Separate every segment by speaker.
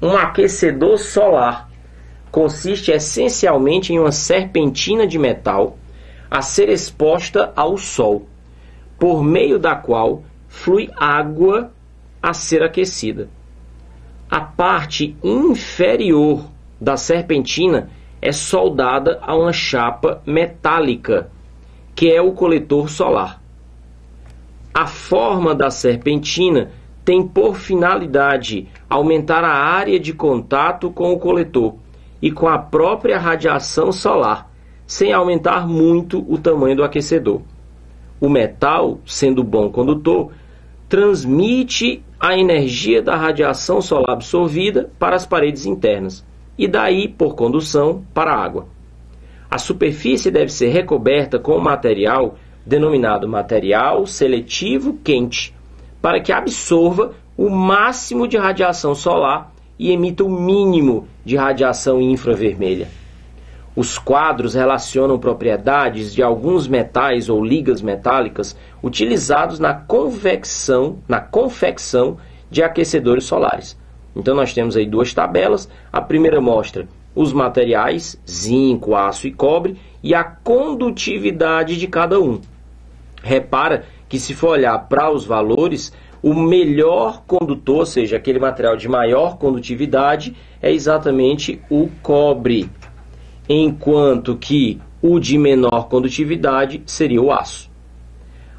Speaker 1: Um aquecedor solar consiste essencialmente em uma serpentina de metal a ser exposta ao sol, por meio da qual flui água a ser aquecida. A parte inferior da serpentina é soldada a uma chapa metálica, que é o coletor solar. A forma da serpentina tem por finalidade aumentar a área de contato com o coletor e com a própria radiação solar, sem aumentar muito o tamanho do aquecedor. O metal, sendo bom condutor, transmite a energia da radiação solar absorvida para as paredes internas e daí, por condução, para a água. A superfície deve ser recoberta com um material denominado material seletivo quente, para que absorva o máximo de radiação solar e emita o mínimo de radiação infravermelha. Os quadros relacionam propriedades de alguns metais ou ligas metálicas utilizados na confecção de aquecedores solares. Então nós temos aí duas tabelas. A primeira mostra os materiais, zinco, aço e cobre, e a condutividade de cada um. Repara que se for olhar para os valores, o melhor condutor, ou seja, aquele material de maior condutividade, é exatamente o cobre, enquanto que o de menor condutividade seria o aço.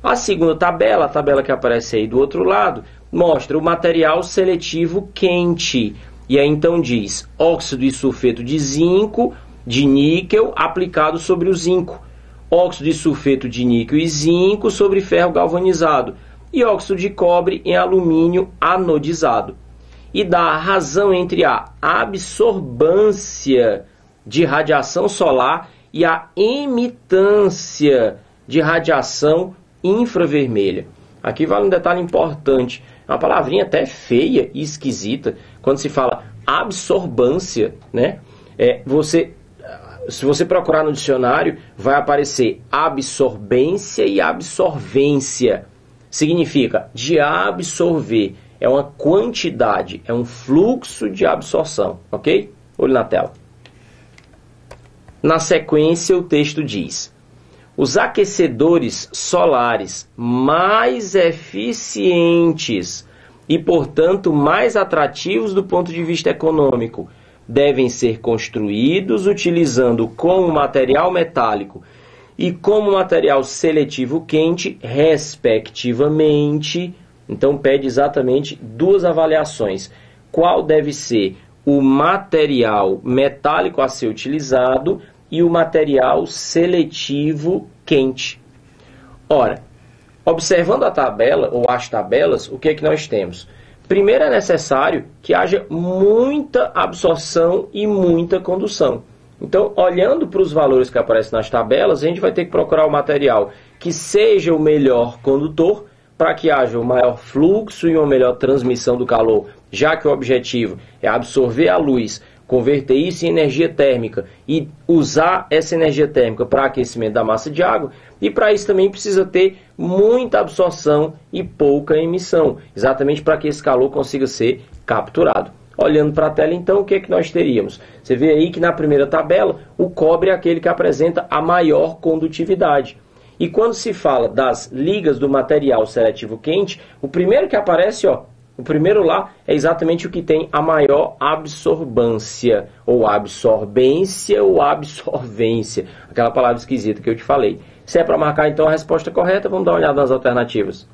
Speaker 1: A segunda tabela, a tabela que aparece aí do outro lado, mostra o material seletivo quente. E aí então diz óxido e sulfeto de zinco, de níquel aplicado sobre o zinco, óxido e sulfeto de níquel e zinco sobre ferro galvanizado e óxido de cobre em alumínio anodizado. E dá a razão entre a absorbância de radiação solar e a emitância de radiação infravermelha. Aqui vale um detalhe importante, uma palavrinha até feia e esquisita, quando se fala absorbância, né? Se você procurar no dicionário, vai aparecer absorvência e absorvência. Significa de absorver, é uma quantidade, é um fluxo de absorção, ok? Olho na tela. Na sequência, o texto diz: os aquecedores solares mais eficientes e, portanto, mais atrativos do ponto de vista econômico devem ser construídos utilizando como material metálico e como material seletivo quente, respectivamente. Então, pede exatamente duas avaliações. Qual deve ser o material metálico a ser utilizado e o material seletivo quente. Ora, observando a tabela, ou as tabelas, o que é que nós temos? Primeiro é necessário que haja muita absorção e muita condução. Então, olhando para os valores que aparecem nas tabelas, a gente vai ter que procurar o material que seja o melhor condutor, para que haja um maior fluxo e uma melhor transmissão do calor, já que o objetivo é absorver a luz, converter isso em energia térmica e usar essa energia térmica para aquecimento da massa de água. E para isso também precisa ter muita absorção e pouca emissão, exatamente para que esse calor consiga ser capturado. Olhando para a tela, então, o que é que nós teríamos? Você vê aí que na primeira tabela, o cobre é aquele que apresenta a maior condutividade. E quando se fala das ligas do material seletivo quente, o primeiro que aparece, ó, o primeiro lá é exatamente o que tem a maior absorbância, ou absorvência, ou absorvência, aquela palavra esquisita que eu te falei. Se é para marcar então a resposta correta, vamos dar uma olhada nas alternativas.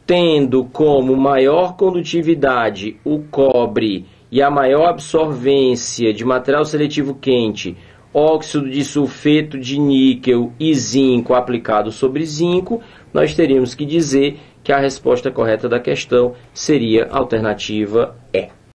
Speaker 1: Tendo como maior condutividade o cobre e a maior absorvência de material seletivo quente, óxido de sulfeto de níquel e zinco aplicado sobre zinco, nós teríamos que dizer que a resposta correta da questão seria a alternativa E.